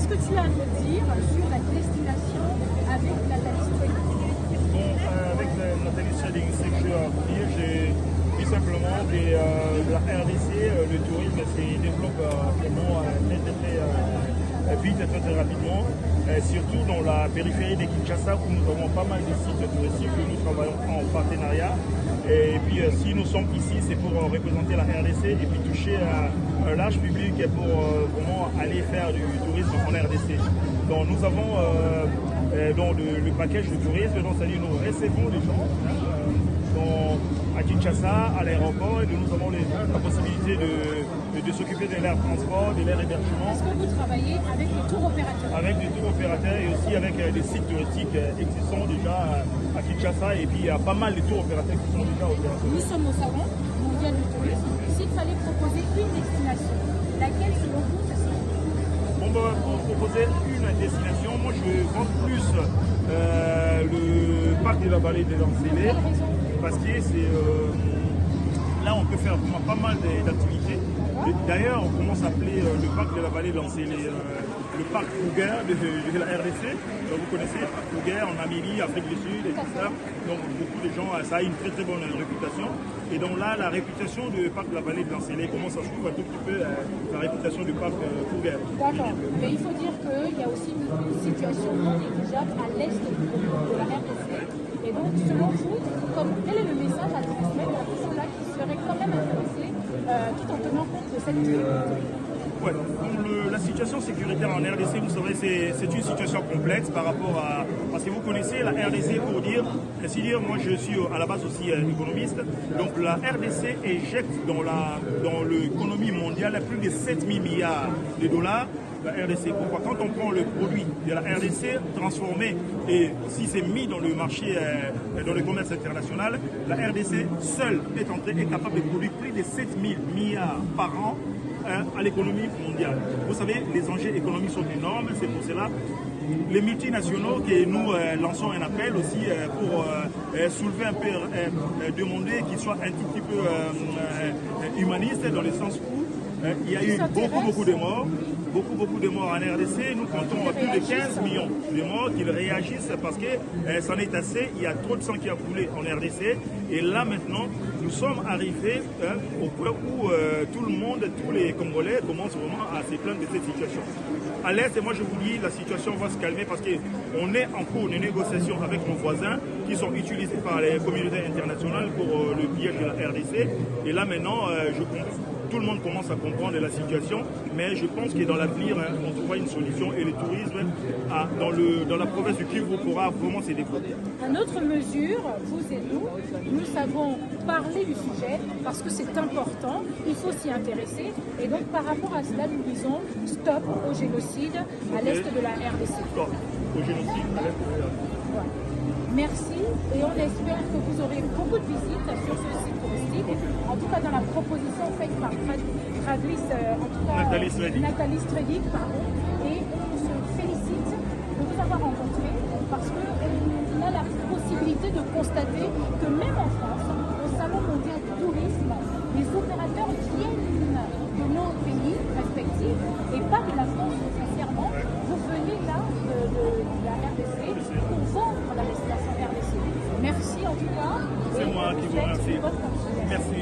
Qu'est-ce que tu as à me dire sur la destination avec Nathalie Strading? Bon, avec Nathalie Strading, c'est que j'ai tout simplement la RDC, le tourisme se développe vraiment très vite et très rapidement, surtout dans la périphérie de Kinshasa où nous avons pas mal de sites touristiques où nous travaillons en partenariat. Et puis si nous sommes ici, c'est pour représenter la RDC et puis toucher un large public pour vraiment aller faire du tourisme en RDC. Donc nous avons dans le package de tourisme, c'est-à-dire nous recevons les gens à Kinshasa, à l'aéroport, et nous avons la possibilité de s'occuper de leur transport, de leur hébergement. Est-ce que vous travaillez avec les tours opérateurs? Avec des tours opérateurs et aussi avec des sites touristiques existants déjà à Kinshasa, et puis il y a pas mal de tours opérateurs qui sont déjà opérateurs. Nous sommes au Salon mondial du tourisme. S'il fallait proposer une destination, laquelle selon vous ce serait? Bon, pour proposer une destination, moi je vends plus le parc de la vallée de Lancélé, parce que c'est là on peut faire vraiment pas mal d'activités. D'ailleurs, on commence à appeler le parc de la vallée de Lancélé le parc Kruger de la RDC. Donc, vous connaissez le parc Kruger en Namibie, Afrique du Sud et tout ça. Donc beaucoup de gens, ça a une très très bonne réputation. Et donc là, la réputation du parc de la vallée de Lancélé commence à suivre un tout petit peu la réputation du parc Kruger. D'accord, mais il faut dire qu'il y a aussi une situation non négligeable à l'est de la RDC. Et donc, selon vous, quel est le message à transmettre à tous ceux-là qui seraient quand même intéressés tout en tenant compte de cette Ouais, la situation sécuritaire en RDC, vous savez, c'est une situation complexe par rapport à... Parce que vous connaissez la RDC pour dire, moi je suis à la base aussi économiste, donc la RDC éjecte dans l'économie mondiale plus de 7 000 milliards de dollars. La RDC. Pourquoi? Quand on prend le produit de la RDC transformé et si c'est mis dans le marché, dans le commerce international, la RDC seule est capable de produire plus de 7 000 milliards par an à l'économie mondiale. Vous savez, les enjeux économiques sont énormes, c'est pour cela les multinationaux que nous lançons un appel aussi pour soulever un peu, demander qu'ils soient un tout petit peu humanistes dans le sens où il y a eu beaucoup de morts. Beaucoup de morts en RDC. Nous comptons plus de 15 millions de morts qui réagissent parce que c'en est assez. Il y a trop de sang qui a coulé en RDC. Et là maintenant, nous sommes arrivés au point où tout le monde, tous les Congolais commencent vraiment à se plaindre de cette situation. À l'Est, et moi je vous dis, la situation va se calmer parce qu'on est en cours de négociation avec nos voisins qui sont utilisés par les communautés internationales pour le pillage de la RDC. Et là maintenant, tout le monde commence à comprendre la situation, mais je pense que dans l'avenir, on trouvera une solution et le tourisme dans la province du Kivu pourra vraiment se développer. À notre mesure, vous et nous savons parler du sujet parce que c'est important, il faut s'y intéresser. Et donc par rapport à cela, nous disons stop au génocide à l'est de la RDC. Stop au génocide à l'est de la RDC. Voilà. Merci et on espère que vous aurez beaucoup de visites sur ce site touristique. En tout cas dans la proposition faite par Nathalie Strading, et on se félicite de vous avoir rencontré parce qu'on a la possibilité de constater que même en France, au Salon mondial du tourisme, les opérateurs viennent de nos pays respectifs et pas de la France sincèrement. Vous venez là de la RDC pour vendre la destination RDC. Merci en tout cas. C'est moi qui vous remercie. Merci.